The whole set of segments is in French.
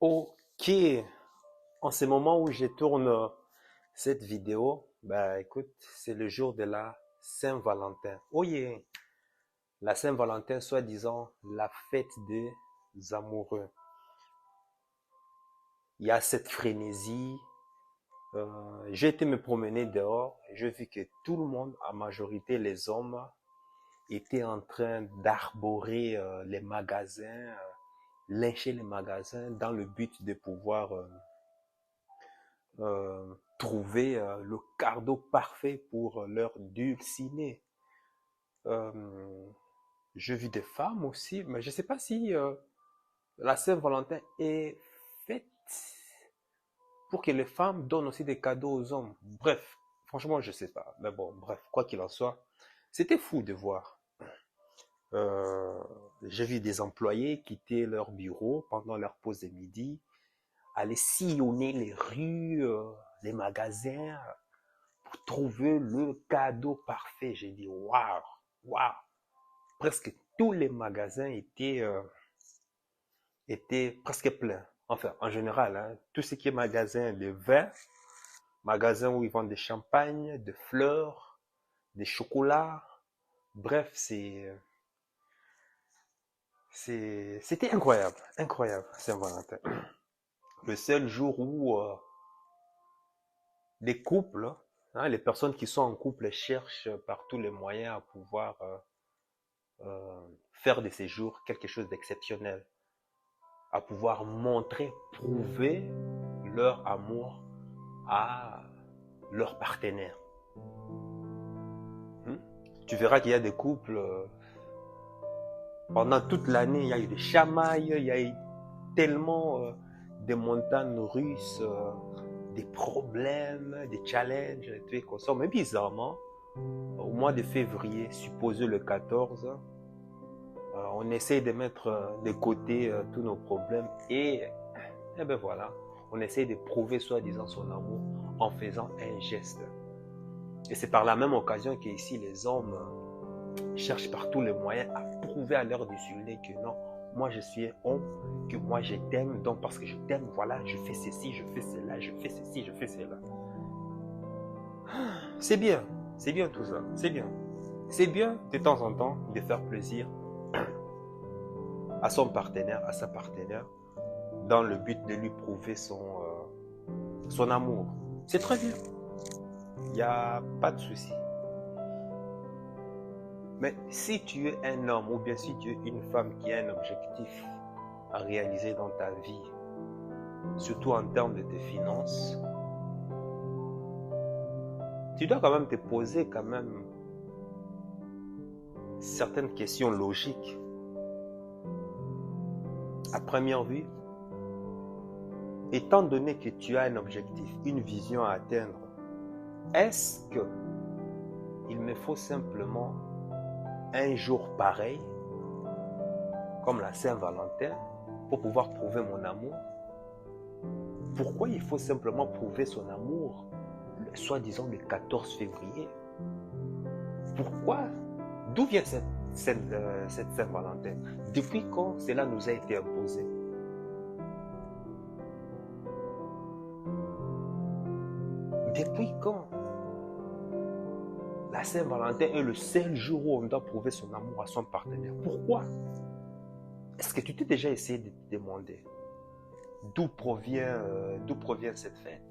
Ok, en ce moment où je tourne cette vidéo, bah écoute, c'est le jour de la Saint-Valentin. Oh yeah, la Saint-Valentin, soi-disant la fête des amoureux. Il y a cette frénésie. J'ai été me promener dehors, et j'ai vu que tout le monde, en majorité les hommes, étaient en train d'arborer les magasins, lyncher les magasins dans le but de pouvoir trouver le cadeau parfait pour leur dulciné. Euh, je vis des femmes aussi, mais je ne sais pas si la Saint-Valentin est faite pour que les femmes donnent aussi des cadeaux aux hommes. Bref, franchement, je ne sais pas. Mais bon, bref, quoi qu'il en soit, c'était fou de voir. Euh, j'ai vu des employés quitter leur bureau pendant leur pause de midi, aller sillonner les rues, les magasins, pour trouver le cadeau parfait. J'ai dit, waouh, waouh. Presque tous les magasins étaient presque pleins. Enfin, en général, hein, tout ce qui est magasin de vin, magasin où ils vendent des champagnes, des fleurs, des chocolats. Bref, c'était incroyable, incroyable, Saint-Valentin. Le seul jour où les couples, hein, les personnes qui sont en couple cherchent par tous les moyens à pouvoir faire de ces jours quelque chose d'exceptionnel, à pouvoir montrer, prouver leur amour à leur partenaire. Hmm? Tu verras qu'il y a des couples, pendant toute l'année, il y a eu des chamailles, il y a eu tellement des montagnes russes, des problèmes, des challenges, des trucs comme ça. Mais bizarrement, au mois de février, supposé le 14, on essaie de mettre de côté tous nos problèmes et ben voilà, on essaie de prouver soi-disant son amour en faisant un geste. Et c'est par la même occasion qu'ici les hommes cherchent par tous les moyens à prouver à leur désulé que non, moi je suis un homme, que moi je t'aime, donc parce que je t'aime, voilà, je fais ceci, je fais cela, je fais ceci, je fais cela. C'est bien tout ça, c'est bien. C'est bien de temps en temps de faire plaisir à son partenaire, à sa partenaire, dans le but de lui prouver son amour. C'est très bien. Il n'y a pas de souci. Mais si tu es un homme ou bien si tu es une femme qui a un objectif à réaliser dans ta vie, surtout en termes de tes finances, tu dois quand même te poser quand même certaines questions logiques. À première vue, étant donné que tu as un objectif, une vision à atteindre, est-ce que il me faut simplement un jour pareil, comme la Saint-Valentin, pour pouvoir prouver mon amour? Pourquoi il faut simplement prouver son amour, soi-disant le 14 février? Pourquoi? D'où vient cette Saint-Valentin? Depuis quand cela nous a été imposé? Depuis quand la Saint-Valentin est le seul jour où on doit prouver son amour à son partenaire? Pourquoi? Est-ce que tu t'es déjà essayé de te demander d'où provient cette fête?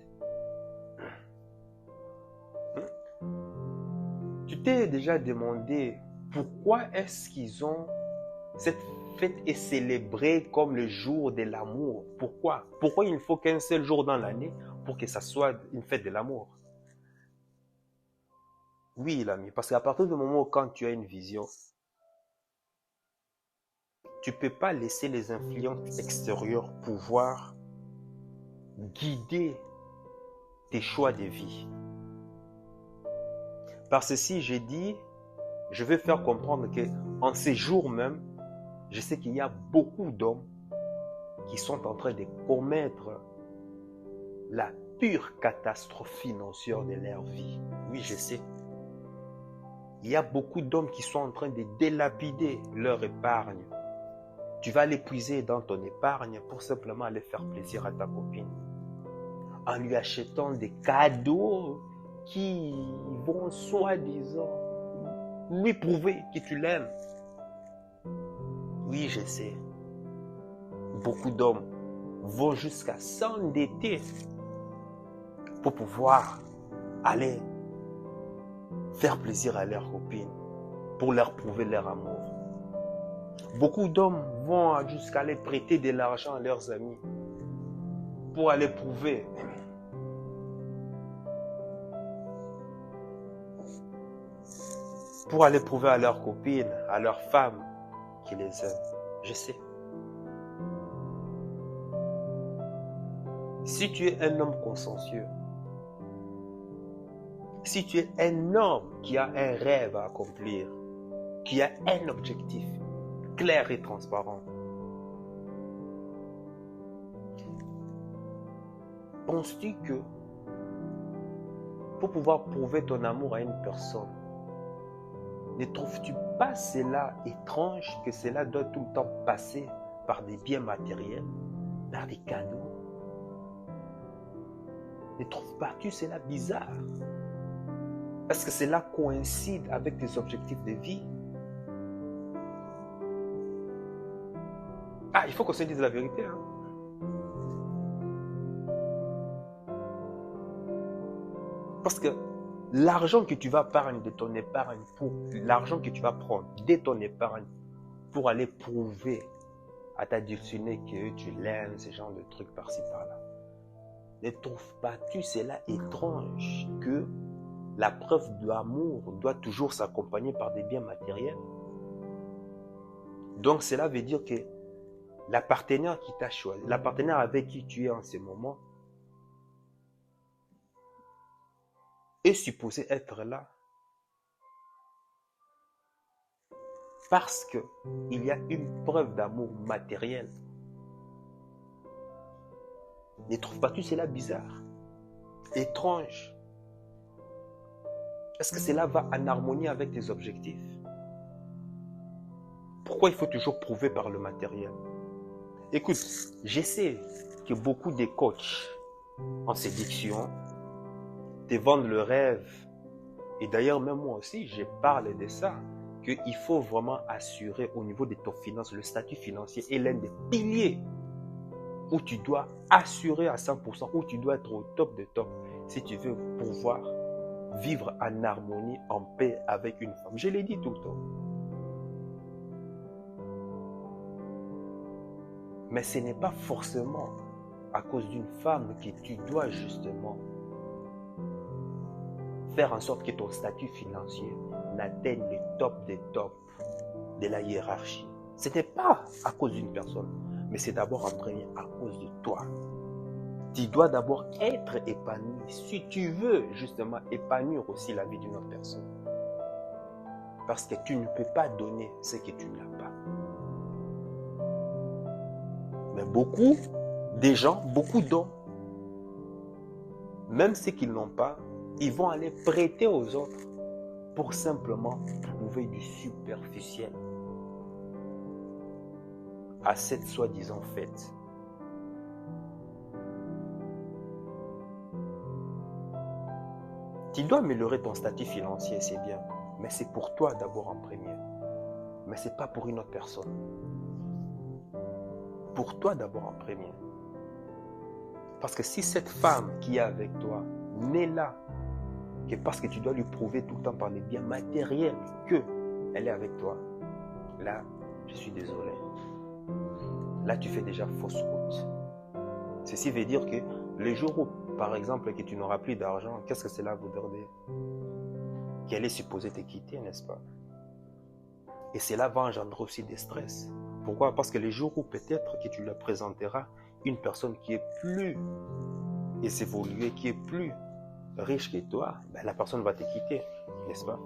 Tu t'es déjà demandé pourquoi est-ce qu'ils ont cette fête est célébrée comme le jour de l'amour? Pourquoi? Pourquoi il ne faut qu'un seul jour dans l'année pour que ça soit une fête de l'amour? Oui, l'ami, parce qu'à partir du moment où quand tu as une vision, tu ne peux pas laisser les influences extérieures pouvoir guider tes choix de vie. Parce que si j'ai dit, je vais faire comprendre que en ces jours même, je sais qu'il y a beaucoup d'hommes qui sont en train de commettre la pure catastrophe financière de leur vie. Oui, je sais. Il y a beaucoup d'hommes qui sont en train de délapider leur épargne Tu vas l'épuiser dans ton épargne pour simplement aller faire plaisir à ta copine. En lui achetant des cadeaux qui vont soi-disant lui prouver que tu l'aimes. Oui, je sais. Beaucoup d'hommes vont jusqu'à s'endetter pour pouvoir aller faire plaisir à leur copine, pour leur prouver leur amour. Beaucoup d'hommes vont jusqu'à aller prêter de l'argent à leurs amis pour aller prouver à leurs copines, à leurs femmes qu'ils les aiment. Je sais. Si tu es un homme consciencieux, si tu es un homme qui a un rêve à accomplir, qui a un objectif clair et transparent, penses-tu que pour pouvoir prouver ton amour à une personne, ne trouves-tu pas cela étrange que cela doit tout le temps passer par des biens matériels, par des cadeaux? Ne trouves pas-tu cela bizarre? Est-ce que cela coïncide avec tes objectifs de vie? Ah, il faut qu'on se dise la vérité. Hein? Parce que l'argent que tu vas prendre de ton épargne, l'argent que tu vas prendre de ton épargne pour aller prouver à ta destinée que tu l'aimes, ce genre de trucs par-ci par-là, ne trouves pas-tu cela étrange que la preuve de l'amour doit toujours s'accompagner par des biens matériels? Donc cela veut dire que la partenaire qui t'a choisi, la partenaire avec qui tu es en ce moment, est supposée être là parce qu'il y a une preuve d'amour matériel. Ne trouves pas-tu cela bizarre, étrange? Est-ce que cela va en harmonie avec tes objectifs? Pourquoi il faut toujours prouver par le matériel? Écoute, je sais que beaucoup de coachs en séduction te vendent le rêve. Et d'ailleurs, même moi aussi, je parle de ça, qu'il faut vraiment assurer au niveau de ton finance, le statut financier est l'un des piliers où tu dois assurer à 100%, où tu dois être au top de top si tu veux pouvoir vivre en harmonie, en paix avec une femme. Je l'ai dit tout le temps. Mais ce n'est pas forcément à cause d'une femme que tu dois justement faire en sorte que ton statut financier n'atteigne le top des tops de la hiérarchie. Ce n'est pas à cause d'une personne, mais c'est d'abord en premier à cause de toi. Tu dois d'abord être épanoui si tu veux justement épanouir aussi la vie d'une autre personne. Parce que tu ne peux pas donner ce que tu n'as pas. Mais beaucoup des gens, beaucoup d'hommes, même ceux qui n'ont pas, ils vont aller prêter aux autres pour simplement trouver du superficiel à cette soi-disant fête. Tu dois améliorer ton statut financier, c'est bien, mais c'est pour toi d'abord en premier. Mais ce n'est pas pour une autre personne. Pour toi d'abord en premier. Parce que si cette femme qui est avec toi n'est là que parce que tu dois lui prouver tout le temps par les biens matériels qu'elle est avec toi, là, je suis désolé. Là, tu fais déjà fausse route. Ceci veut dire que le jour où, par exemple, que tu n'auras plus d'argent, qu'est-ce que cela voudrait dire? Qu'elle est supposée te quitter, n'est-ce pas? Et cela va engendrer aussi des stress. Pourquoi? Parce que les jours où peut-être que tu leur présenteras une personne qui est plus évoluée, qui est plus riche que toi, ben la personne va te quitter, n'est-ce pas?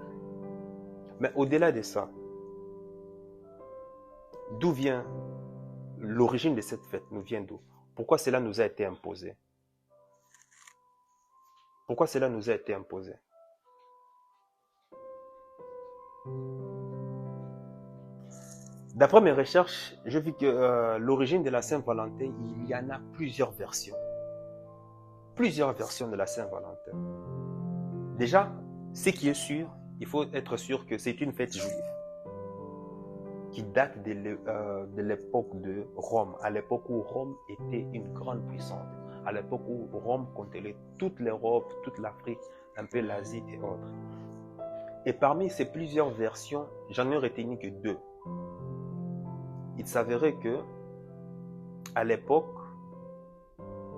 Mais au-delà de ça, d'où vient l'origine de cette fête? Nous vient d'où? Pourquoi cela nous a été imposé? Pourquoi cela nous a été imposé? D'après mes recherches, j'ai vu que l'origine de la Saint-Valentin, il y en a plusieurs versions. Plusieurs versions de la Saint-Valentin. Déjà, ce qui est sûr, il faut être sûr que c'est une fête juive qui date de l'époque de Rome, à l'époque où Rome était une grande puissance, à l'époque où Rome contenait toute l'Europe, toute l'Afrique, un peu l'Asie et autres. Et parmi ces plusieurs versions, j'en ai retenu que deux. Il s'avérait que, à l'époque,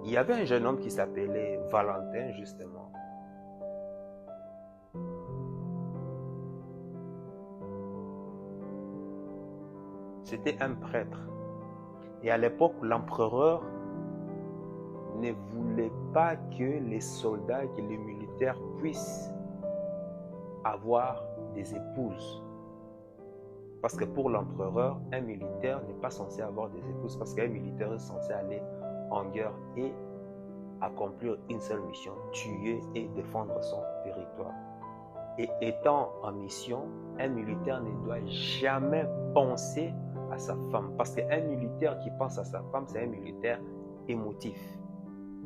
il y avait un jeune homme qui s'appelait Valentin, justement. C'était un prêtre. Et à l'époque, l'empereur ne voulait pas que les soldats, que les militaires puissent avoir des épouses. Parce que pour l'empereur, un militaire n'est pas censé avoir des épouses parce qu'un militaire est censé aller en guerre et accomplir une seule mission, tuer et défendre son territoire. Et étant en mission, un militaire ne doit jamais penser à sa femme. Parce qu'un militaire qui pense à sa femme, c'est un militaire émotif.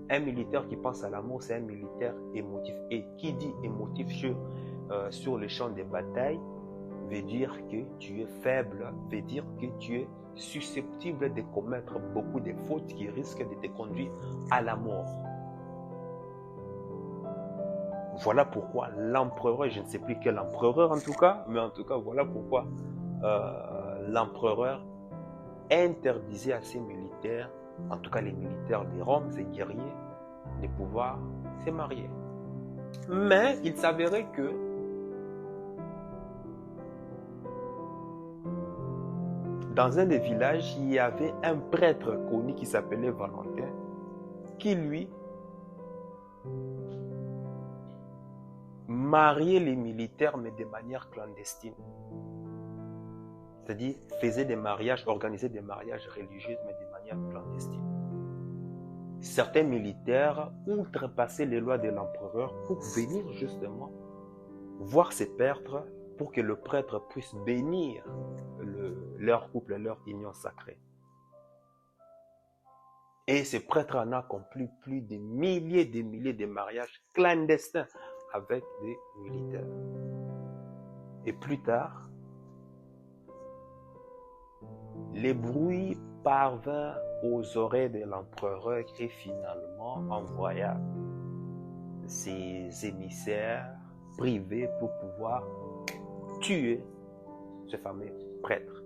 Un militaire qui pense à l'amour, c'est un militaire émotif. Et qui dit émotif sur le champ de bataille, veut dire que tu es faible, veut dire que tu es susceptible de commettre beaucoup de fautes qui risquent de te conduire à la mort. Voilà pourquoi l'empereur, je ne sais plus quel empereur en tout cas, mais en tout cas, voilà pourquoi l'empereur interdisait à ses militaires, en tout cas les militaires de Rome, ces guerriers, de pouvoir se marier. Mais il s'avérait que dans un des villages, il y avait un prêtre connu qui s'appelait Valentin, qui lui mariait les militaires, mais de manière clandestine. C'est-à-dire, faisait des mariages, organisait des mariages religieux, mais de manière clandestine. Certains militaires outrepassaient les lois de l'empereur pour venir justement voir ces prêtres pour que le prêtre puisse bénir leur couple, leur union sacrée. Et ces prêtres en ont accompli plus de milliers de mariages clandestins avec des militaires. Et plus tard, les bruits parvinrent aux oreilles de l'empereur et finalement envoya ses émissaires privés pour pouvoir tuer ce fameux prêtre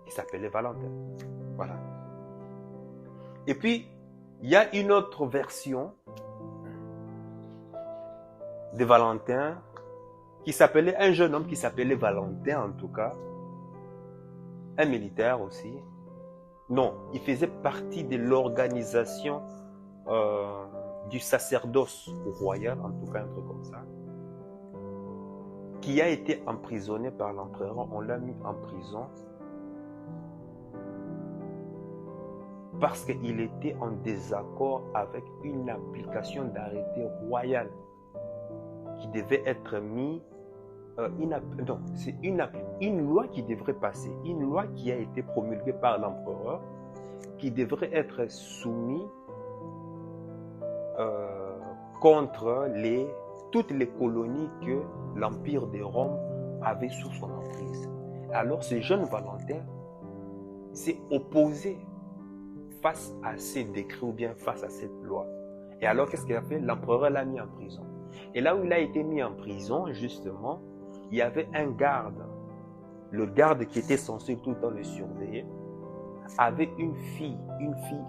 qui s'appelait Valentin. Voilà. Et puis, il y a une autre version de Valentin qui s'appelait, un jeune homme qui s'appelait Valentin en tout cas, un militaire aussi. Non, il faisait partie de l'organisation du sacerdoce royal, en tout cas un truc comme ça, qui a été emprisonné par l'empereur. On l'a mis en prison parce qu'il était en désaccord avec une application d'arrêté royal qui devait être mis. C'est une loi qui devrait passer, une loi qui a été promulguée par l'empereur, qui devrait être soumise contre toutes les colonies que l'Empire de Rome avait sous son emprise. Alors ce jeune Valentin s'est opposé face à ces décrets ou bien face à cette loi. Et alors qu'est-ce qu'il a fait? L'empereur l'a mis en prison. Et là où il a été mis en prison, justement, il y avait un garde. Le garde qui était censé tout le temps le surveiller avait une fille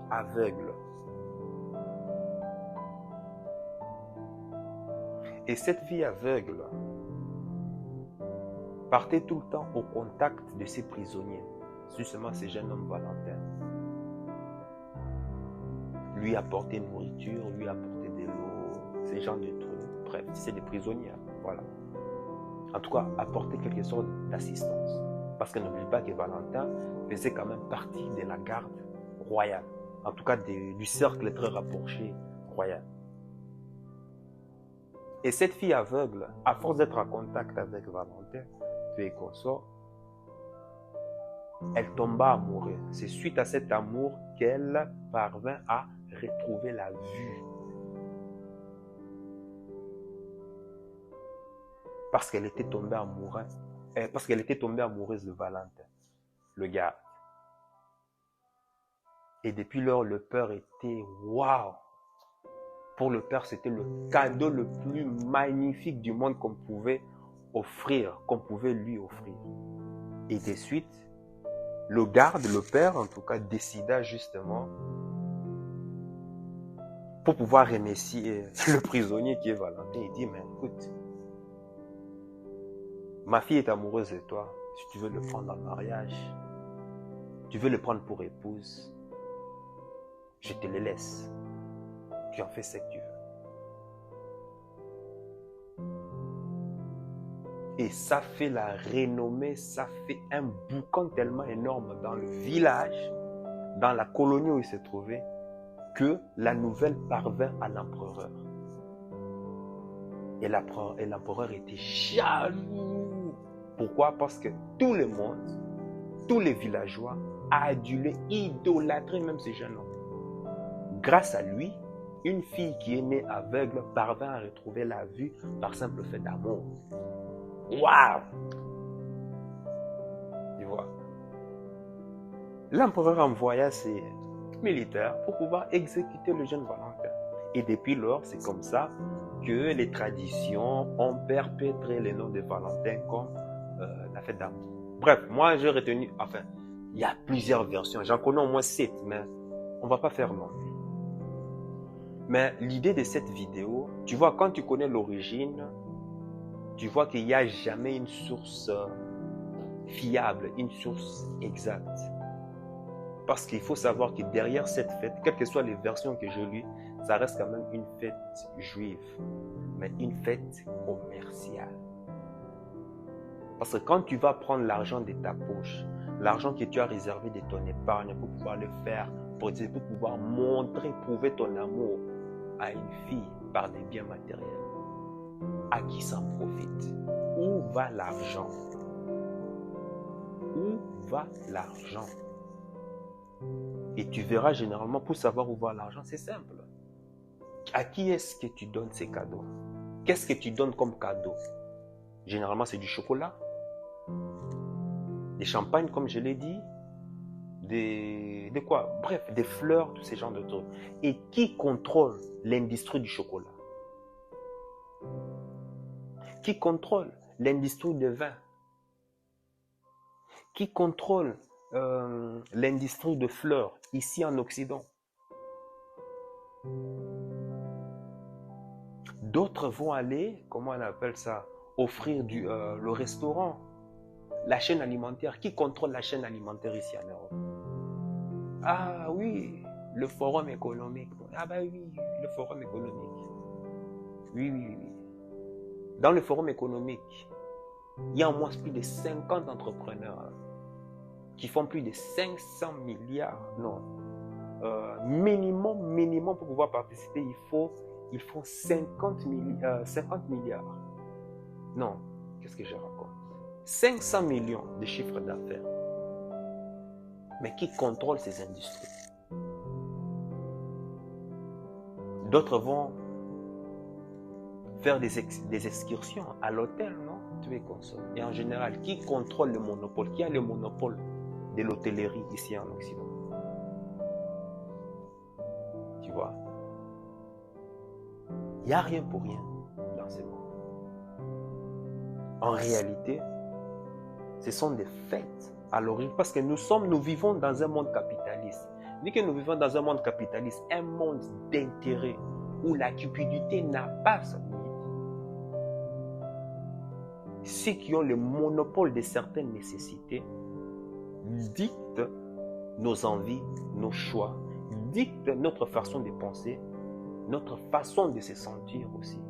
aveugle. Et cette fille aveugle partait tout le temps au contact de ses prisonniers, justement ce jeune homme Valentin. Lui apporter nourriture, lui apporter de l'eau, ces genres de trucs. Bref, c'est des prisonniers, voilà. En tout cas, apporter quelque sorte d'assistance. Parce que n'oublie pas que Valentin faisait quand même partie de la garde royale. En tout cas, du cercle très rapproché royal. Et cette fille aveugle, à force d'être en contact avec Valentin, puis et consort, elle tomba amoureuse. C'est suite à cet amour qu'elle parvint à retrouver la vue. Parce qu'elle était tombée amoureuse. Parce qu'elle était tombée amoureuse de Valentin, le gars. Et depuis lors, le père était waouh. Pour le père, c'était le cadeau le plus magnifique du monde qu'on pouvait offrir, qu'on pouvait lui offrir. Et de suite, le garde, le père en tout cas, décida justement, pour pouvoir remercier le prisonnier qui est Valentin, il dit, mais écoute, ma fille est amoureuse de toi, si tu veux le prendre en mariage, tu veux le prendre pour épouse, je te le laisse, tu en fais ce que tu veux. Et ça fait la renommée, ça fait un boucan tellement énorme dans le village, dans la colonie où il se trouvait, que la nouvelle parvint à l'empereur. Et l'empereur était jaloux. Pourquoi? Parce que tout le monde, tous les villageois adulaient, idolâtraient même ce jeune homme. Grâce à lui, une fille qui est née aveugle parvint à retrouver la vue par simple fait d'amour. Waouh! Tu vois? L'empereur envoya ses militaires pour pouvoir exécuter le jeune Valentin. Et depuis lors, c'est comme ça que les traditions ont perpétré le nom de Valentin comme la fête d'amour. Bref, moi j'ai retenu, enfin, il y a plusieurs versions, j'en connais au moins 7, mais on ne va pas faire long. Mais l'idée de cette vidéo, tu vois, quand tu connais l'origine, tu vois qu'il n'y a jamais une source fiable, une source exacte. Parce qu'il faut savoir que derrière cette fête, quelles que soient les versions que j'ai lues, ça reste quand même une fête juive, mais une fête commerciale. Parce que quand tu vas prendre l'argent de ta poche, l'argent que tu as réservé de ton épargne pour pouvoir le faire, pour pouvoir montrer, prouver ton amour à une fille par des biens matériels, à qui s'en profite? Où va l'argent? Où va l'argent? Et tu verras généralement, pour savoir où va l'argent, c'est simple. À qui est-ce que tu donnes ces cadeaux? Qu'est-ce que tu donnes comme cadeau? Généralement, c'est du chocolat, des champagnes, comme je l'ai dit, des quoi? Bref, des fleurs, tous ces genres de trucs. Et qui contrôle l'industrie du chocolat? Qui contrôle l'industrie des vins? Qui contrôle l'industrie de fleurs ici en Occident? D'autres vont aller, comment on appelle ça, offrir le restaurant, la chaîne alimentaire. Qui contrôle la chaîne alimentaire ici en Europe? Ah oui, le forum économique. Ah bah oui, le forum économique. Oui, oui, oui. Dans le forum économique, il y a au moins plus de 50 entrepreneurs qui font plus de 500 milliards. Non. Minimum pour pouvoir participer, il faut 50 milliards. Non, qu'est-ce que je raconte? 500 millions de chiffre d'affaires. Mais qui contrôle ces industries? D'autres vont faire des excursions à l'hôtel, non? Tu es consommer. Et en général, qui contrôle le monopole? Qui a le monopole de l'hôtellerie ici en Occident? Tu vois? Il n'y a rien pour rien dans ce monde. En réalité, ce sont des fêtes à l'origine parce que nous vivons dans un monde capitaliste. Vu que nous vivons dans un monde capitaliste, un monde d'intérêt où la cupidité n'a pas son limite. Ceux qui ont le monopole de certaines nécessités dictent nos envies, nos choix, dictent notre façon de penser, notre façon de se sentir aussi.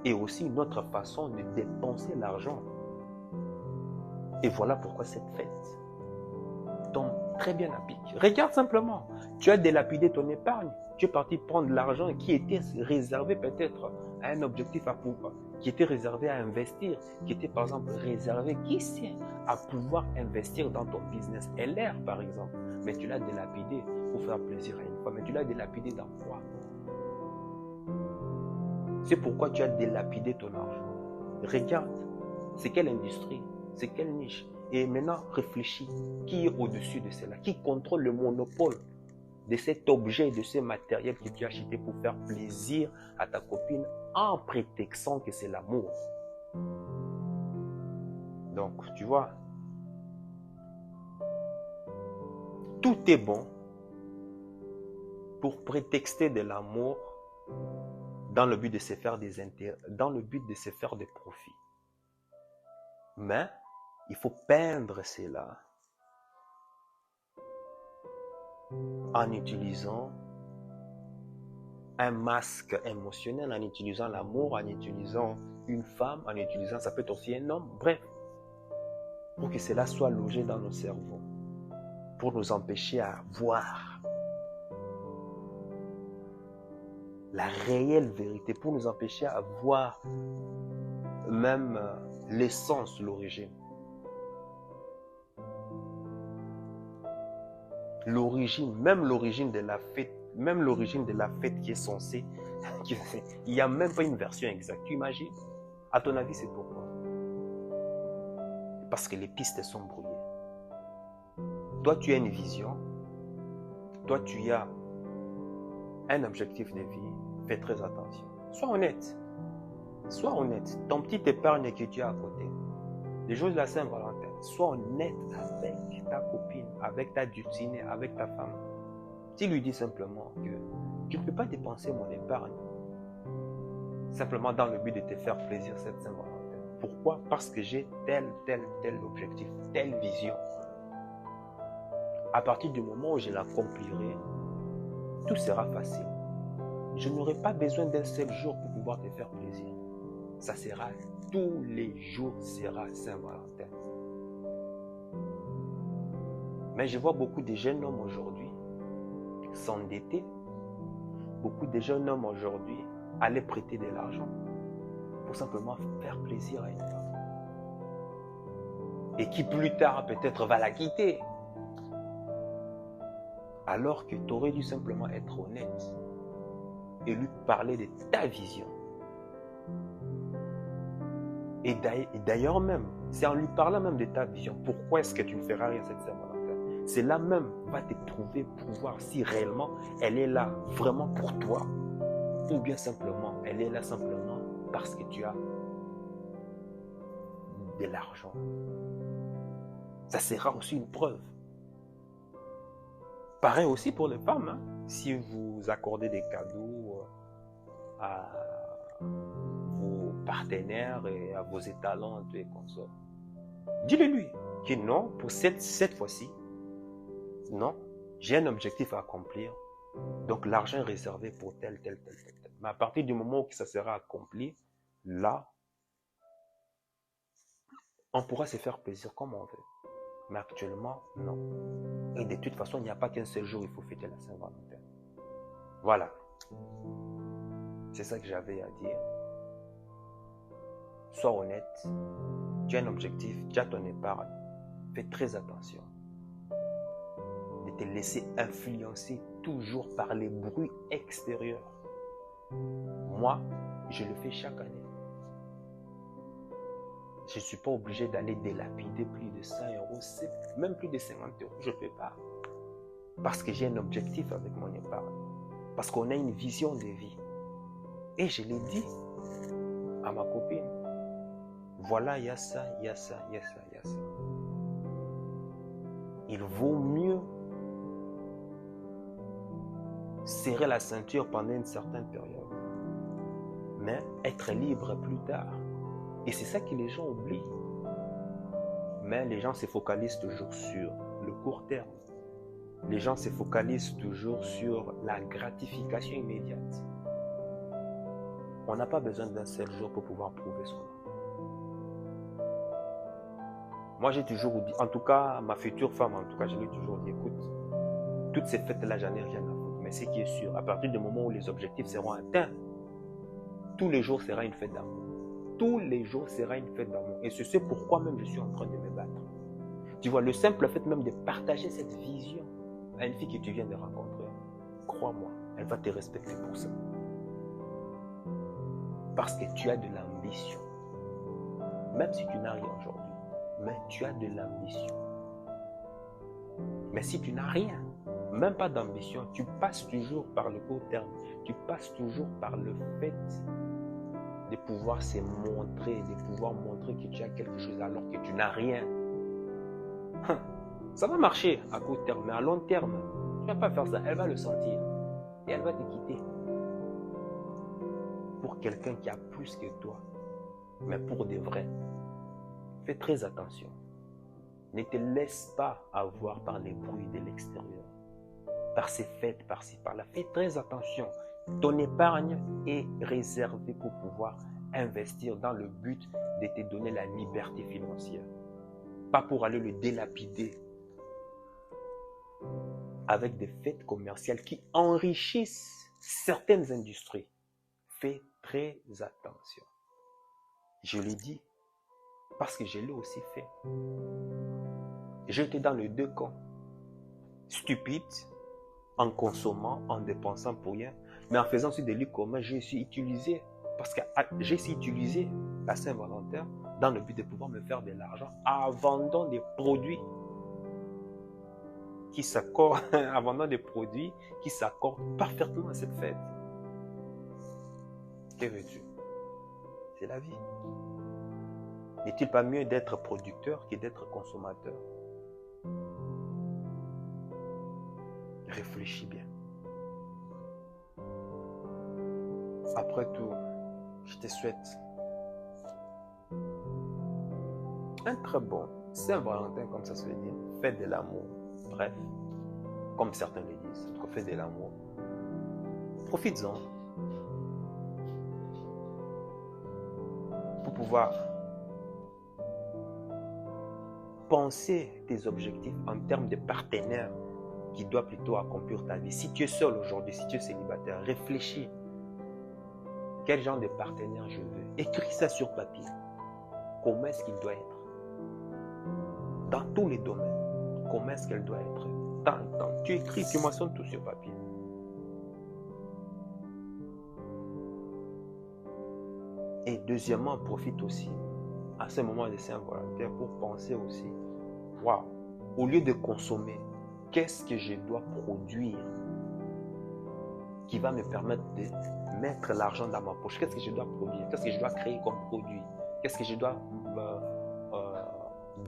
Et aussi notre façon de dépenser l'argent. Et voilà pourquoi cette fête tombe très bien à pic. Regarde simplement, tu as délapidé ton épargne. Tu es parti prendre l'argent qui était réservé peut-être à un objectif à pouvoir, qui était réservé à investir, qui était par exemple réservé, qui sait, à pouvoir investir dans ton business LR par exemple. Mais tu l'as délapidé pour faire plaisir à une fois. Mais tu l'as délapidé dans quoi? C'est pourquoi tu as délapidé ton argent. Regarde, c'est quelle industrie, c'est quelle niche. Et maintenant, réfléchis, qui est au-dessus de cela? Qui contrôle le monopole de cet objet, de ce matériel que tu as acheté pour faire plaisir à ta copine en prétextant que c'est l'amour? Donc, tu vois, tout est bon pour prétexter de l'amour dans le but de se faire des intérêts, dans le but de se faire des profits. Mais il faut peindre cela en utilisant un masque émotionnel, en utilisant l'amour, en utilisant une femme, en utilisant, ça peut être aussi un homme, bref, pour que cela soit logé dans nos cerveaux, pour nous empêcher à voir la réelle vérité, pour nous empêcher à voir même l'essence, l'origine. L'origine, même l'origine de la fête, même l'origine de la fête qui est censée, il n'y a même pas une version exacte. Tu imagines? À ton avis, c'est pourquoi? Parce que les pistes sont brouillées. Toi, tu as une vision. Toi, tu as un objectif de vie. Fais très attention. Sois honnête. Sois honnête. Ton petit épargne que tu as à côté, les jours de la Saint-Valentin, sois honnête avec ta copine, avec ta dulcinée, avec ta femme. Tu lui dis simplement que tu ne peux pas dépenser mon épargne simplement dans le but de te faire plaisir cette Saint-Valentin. Pourquoi? Parce que j'ai tel objectif, telle vision. À partir du moment où je l'accomplirai, tout sera facile. Je n'aurai pas besoin d'un seul jour pour pouvoir te faire plaisir. Ça sera, tous les jours sera Saint-Valentin. Mais je vois beaucoup de jeunes hommes aujourd'hui s'endetter. Beaucoup de jeunes hommes aujourd'hui aller prêter de l'argent pour simplement faire plaisir à une femme. Et qui plus tard peut-être va la quitter. Alors que tu aurais dû simplement être honnête et lui parler de ta vision. Et d'ailleurs même, c'est en lui parlant même de ta vision, pourquoi est-ce que tu ne feras rien cette Saint-Valentin? C'est là même va te prouver pour voir si réellement elle est là vraiment pour toi ou bien simplement elle est là simplement parce que tu as de l'argent. Ça sera aussi une preuve. Pareil aussi pour les femmes. Hein? Si vous accordez des cadeaux à vos partenaires et à vos étalons et consorts, dis-le-lui que non, pour cette fois-ci, non, j'ai un objectif à accomplir. Donc l'argent est réservé pour tel. Mais à partir du moment où ça sera accompli, là, on pourra se faire plaisir comme on veut. Mais actuellement, non. Et de toute façon, il n'y a pas qu'un seul jour où il faut fêter la Saint-Valentin. Voilà. C'est ça que j'avais à dire. Sois honnête. Tu as un objectif, tu as ton épargne. Fais très attention. De te laisser influencer toujours par les bruits extérieurs. Moi, je le fais chaque année. Je ne suis pas obligé d'aller délapider plus de 100 euros, même plus de 50 euros. Je ne fais pas. Parce que j'ai un objectif avec mon épargne. Parce qu'on a une vision de vie. Et je l'ai dit à ma copine. Voilà, il y a ça, il y a ça, il y a ça, il y a ça. Il vaut mieux serrer la ceinture pendant une certaine période. Mais être libre plus tard. Et c'est ça que les gens oublient. Mais les gens se focalisent toujours sur le court terme. Les gens se focalisent toujours sur la gratification immédiate. On n'a pas besoin d'un seul jour pour pouvoir prouver son amour. Moi, j'ai toujours dit, en tout cas, ma future femme, en tout cas, je lui ai toujours dit, écoute, toutes ces fêtes-là, j'en ai rien à foutre. Mais ce qui est sûr, à partir du moment où les objectifs seront atteints, tous les jours sera une fête d'amour. Tous les jours sera une fête d'amour. Et c'est pourquoi même je suis en train de me battre. Tu vois, le simple fait même de partager cette vision à une fille que tu viens de rencontrer, crois-moi, elle va te respecter pour ça. Parce que tu as de l'ambition. Même si tu n'as rien aujourd'hui, mais tu as de l'ambition. Mais si tu n'as rien, même pas d'ambition, tu passes toujours par le court terme. Tu passes toujours par le fait de pouvoir se montrer, de pouvoir montrer que tu as quelque chose alors que tu n'as rien. Ça va marcher à court terme, mais à long terme, tu ne vas pas faire ça. Elle va le sentir et elle va te quitter. Pour quelqu'un qui a plus que toi, mais pour de vrai, fais très attention. Ne te laisse pas avoir par les bruits de l'extérieur, par ces fêtes, par-ci, par-là. Fais très attention. Ton épargne est réservée pour pouvoir investir dans le but de te donner la liberté financière. Pas pour aller le délapider avec des fêtes commerciales qui enrichissent certaines industries. Fais très attention. Je l'ai dit parce que je l'ai aussi fait. J'étais dans les deux camps. Stupide, en consommant, en dépensant pour rien, mais en faisant sur des lieux communs, j'ai su utiliser, parce que j'ai su utiliser la Saint-Valentin dans le but de pouvoir me faire de l'argent en vendant des produits qui s'accordent, en vendant des produits qui s'accordent parfaitement à cette fête. Que veux-tu? C'est la vie. N'est-il pas mieux d'être producteur que d'être consommateur? Réfléchis bien. Après tout, je te souhaite un très bon Saint-Valentin, comme ça se dit, fête de l'amour. Bref, comme certains le disent, fête de l'amour. Profites-en pour pouvoir penser tes objectifs en termes de partenaires qui doivent plutôt accomplir ta vie. Si tu es seul aujourd'hui, si tu es célibataire, réfléchis. Quel genre de partenaire je veux? Écris ça sur papier. Comment est-ce qu'il doit être? Dans tous les domaines. Comment est-ce qu'elle doit être? Tu écris, tu moissonnes tout sur papier. Et deuxièmement, profite aussi à ce moment de Saint-Valentin pour penser aussi, waouh, au lieu de consommer, qu'est-ce que je dois produire qui va me permettre de mettre l'argent dans ma poche? Qu'est-ce que je dois produire? Qu'est-ce que je dois créer comme produit? Qu'est-ce que je dois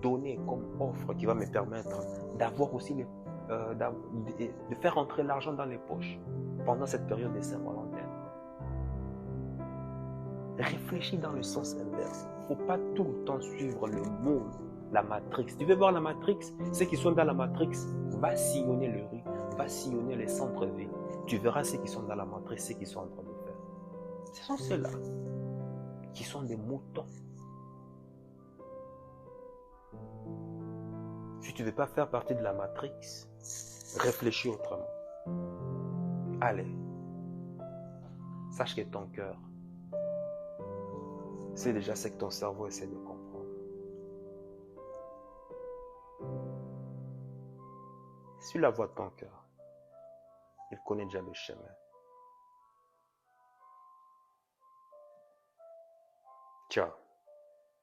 donner comme offre qui va me permettre d'avoir aussi de faire entrer l'argent dans les poches pendant cette période de Saint-Valentin? Réfléchis dans le sens inverse. Il ne faut pas tout le temps suivre le monde, la Matrix. Tu veux voir la Matrix? Ceux qui sont dans la Matrix, va sillonner les rues, va sillonner les centres-villes. Tu verras ceux qui sont dans la Matrix, ceux qui sont en train de faire. Ce sont ceux-là qui sont des moutons. Si tu ne veux pas faire partie de la Matrix, réfléchis autrement. Allez, sache que ton cœur, c'est déjà ce que ton cerveau essaie de comprendre. Suis la voix de ton cœur. Il connaît déjà le chemin. Ciao.